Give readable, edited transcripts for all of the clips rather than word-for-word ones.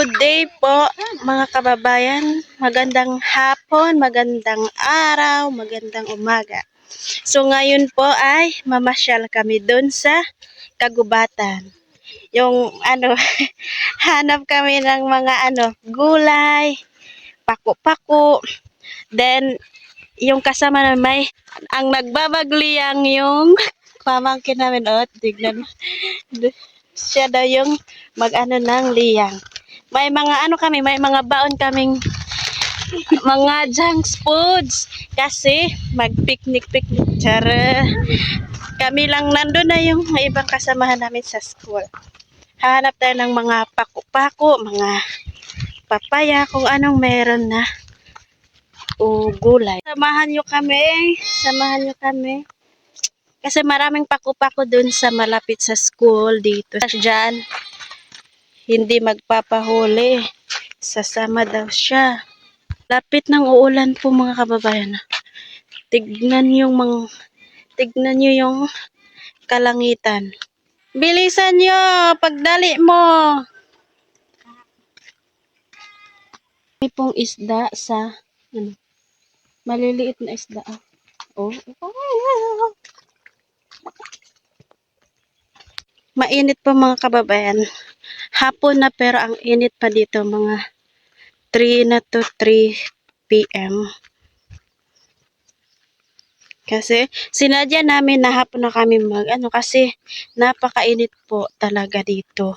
Good day po mga kababayan. Magandang hapon, magandang araw, magandang umaga. So ngayon po ay mamasyal kami doon sa kagubatan. Yung hanap kami ng mga gulay, pako-pako. Then yung kasama na may ang nagbabagliyang yung pamangkin namin. Tignan mo. Siya daw yung ng liyang. May mga kami, may mga baon kaming mga junk foods kasi mag-picnic. Tara. Kami lang nandun na yung ibang kasamahan namin sa school. Hanap tayo ng mga pako-pako, mga papaya, kung anong meron na gulay. Samahan nyo kami. Kasi maraming pako-pako dun sa malapit sa school dito. Diyan, hindi magpapahuli. Sasama daw siya. Lapit ng uulan po mga kababayan. Tignan nyo yung kalangitan. Bilisan nyo, pagdali mo. May pong isda sa maliliit na isda. Mainit po mga kababayan. Hapon na pero ang init pa dito, mga 3 na to 3 PM. Kasi sinadya namin na hapon na kami kasi napakainit po talaga dito.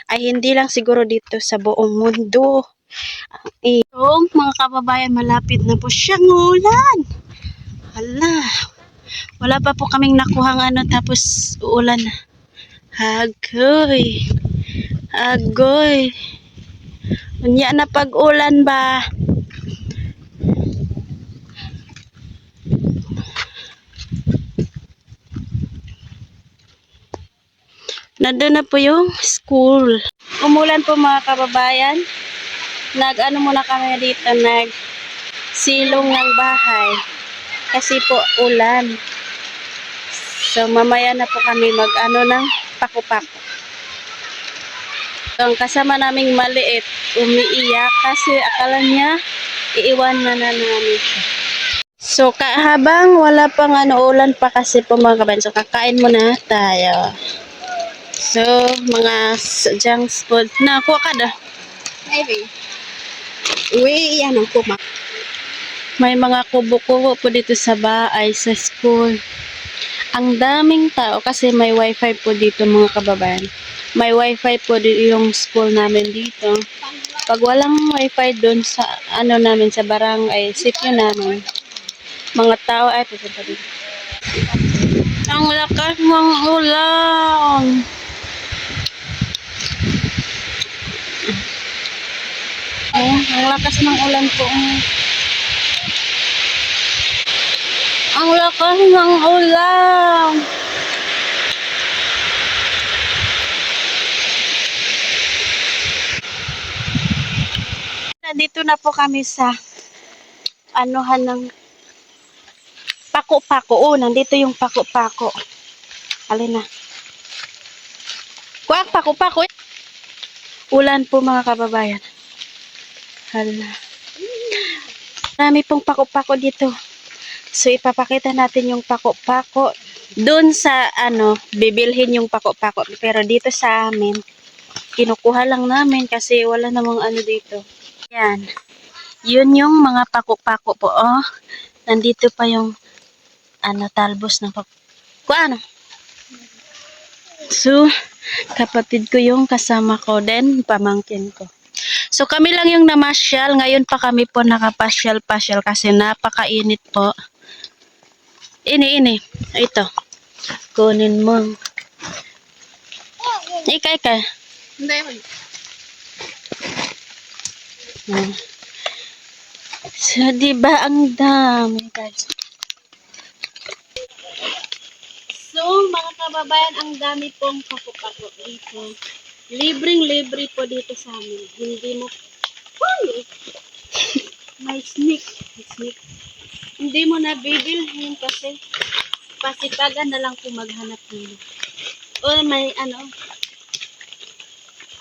Ay hindi lang siguro dito sa buong mundo. Yung mga kababayan, malapit na po siyang ulan. Hala. Wala pa po kaming nakuhang tapos uulan na. Agoy. Unya na pag-ulan ba? Nandun na po yung school. Umulan po mga kababayan. Muna kami dito, silong ng bahay. Kasi po ulan. So mamaya na po kami ng pako-pako. Ang kasama naming maliit, umiiyak kasi akala niya iiwan na namin siya. So habang wala pang ulan pa kasi po mga kabayan, so kakain muna tayo. So mga junk food na kuha ka da. Maybe. May mga kubo-kubo po dito sa bahay, sa school. Ang daming tao kasi may wifi po dito mga kababayan. May wifi po yung school namin dito. Pag walang wifi doon sa namin sa barangay, sitio namin, mga tao ay pupunta dito. Ang lakas ng ulan. Ang lakas ng ulan po. Ang lakas ng ulan. Nandito na po kami sa ng pako-pako. Nandito yung pako-pako. Halina. Kuwak pako-pako. Ulan po mga kababayan. Hala. Marami pong pako-pako dito. So ipapakita natin yung pako-pako. Doon sa bibilhin yung pako-pako. Pero dito sa amin, kinukuha lang namin kasi wala namang dito. Yan. Yun yung mga pako-pako po. Nandito pa yung talbos ng pako. So, kapatid ko yung kasama ko, then pamangkin ko. So, kami lang yung namasyal. Ngayon pa kami po nakapasyal-pasyal kasi napakainit po. Ini. Ito. Kunin mo. Ika. Hindi. So, diba ang dami, guys? So, mga kababayan, ang dami pong pako-pako dito. Libreng-libre po dito sa amin. Hindi mo may sneak. Hindi mo na bibilhin kasi pasipagan na lang po maghanap nila. O may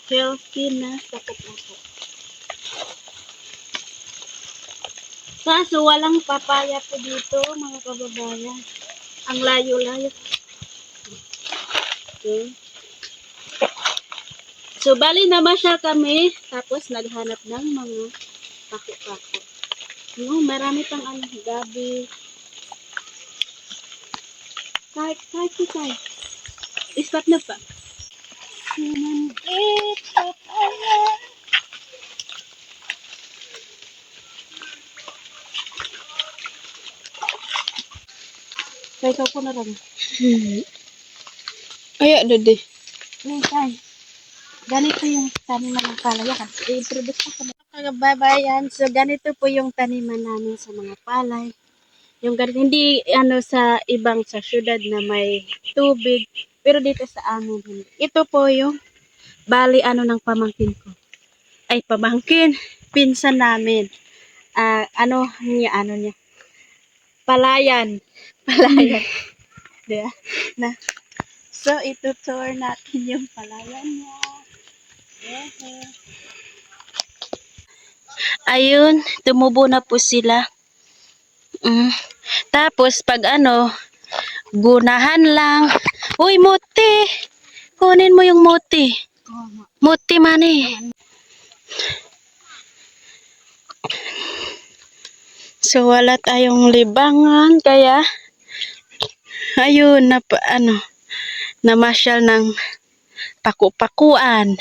healthy na pako-pako. Kaso walang papaya po dito, mga kababayan. Ang layo-layo. Okay. So, bali namasyal kami, tapos naghanap ng mga pako-pako. No, marami pang gabi. Kahit. Ispat na pa. Kaya ikaw ko na lang. Ay, dede. Kay. Ganito yung taniman ng palay. I-introduce ko na. Kababayan, so ganito po yung taniman namin sa mga palay. Yung ganito, hindi sa ibang sa syudad na may tubig. Pero dito sa amin, hindi. Ito po yung bali ng pamangkin ko. Ay, pamangkin. Pinsan namin. Niya. Palayan. Diba? Na. So, ito tour natin yung palayan niya. Ayun, tumubo na po sila. Tapos, pag gunahan lang. Uy, muti! Kunin mo yung muti. Muti, mani. So, wala tayong libangan, kaya ayun, namasyal ng paku-pakuan,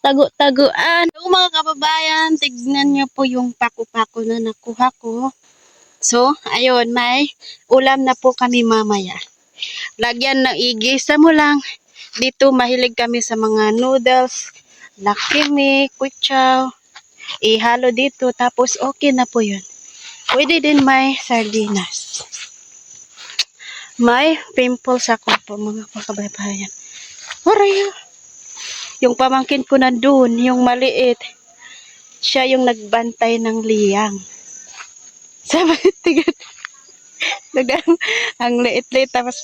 tagu-taguan. So, mga kababayan, tignan nyo po yung paku-paku na nakuha ko. So, ayun, may ulam na po kami mamaya. Lagyan ng igisa mo lang. Dito, mahilig kami sa mga noodles, lakimi, kuchaw. Ihalo dito, tapos okay na po yun. Pwede din may sardinas. May pimples ako po, mga kababayan. Hurray! Yung pamangkin ko nandun, yung maliit, siya yung nagbantay ng liyang. Sabi, tignan. Ang liit-liit, tapos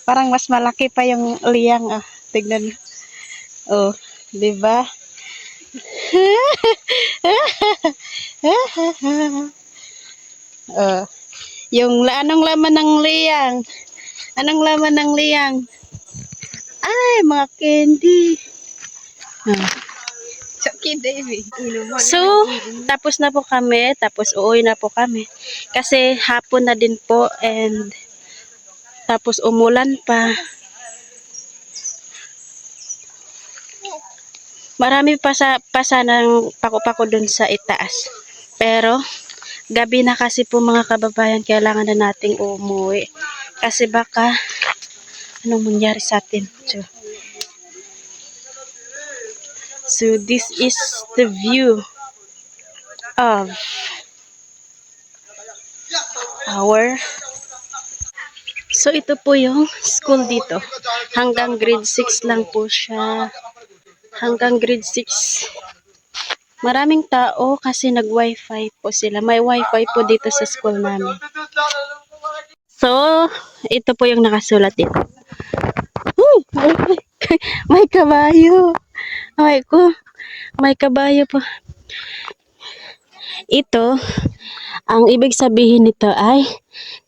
parang mas malaki pa yung liyang. Tignan. Oh, diba? Yung anong laman ng liyang? Anong laman ng liyang? Ay, mga candy. So, tapos na po kami. Tapos uuwi na po kami. Kasi hapon na din po. And tapos umulan pa. Marami pa ng pako-pako dun sa itaas. Pero, gabi na kasi po mga kababayan. Kailangan na nating umuwi. Kasi baka, anong mangyari sa atin? So this is the view of our. So ito po yung school dito. Hanggang grade 6 lang po siya. Hanggang grade 6. Maraming tao kasi nag-wifi po sila. May wifi po dito sa school namin. So, ito po yung nakasulat dito. May kabayo. Ay ko, may kabayo po. Ito, ang ibig sabihin nito ay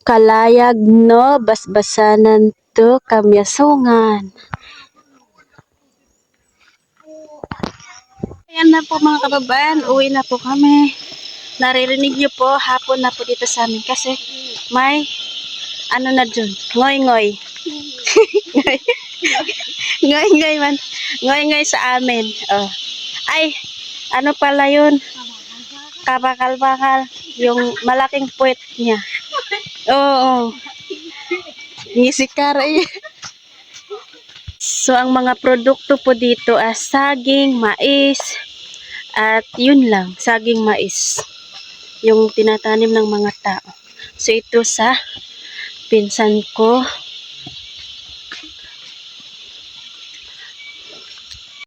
kalayag no basbasanan to kamyasungan. Ayan na po mga kababayan, uwi na po kami. Naririnig niyo po, hapon na po dito sa amin kasi may na dyan, ngoy-ngoy. Ngoy-ngoy man. Ngoy-ngoy sa amin. Oh. Ay, ano pala yun? Kabakal-bakal. Yung malaking puwet niya. Oo. Ngisikara eh. So, ang mga produkto po dito ay saging, mais, at yun lang, saging mais. Yung tinatanim ng mga tao. So, ito sa pinsan ko.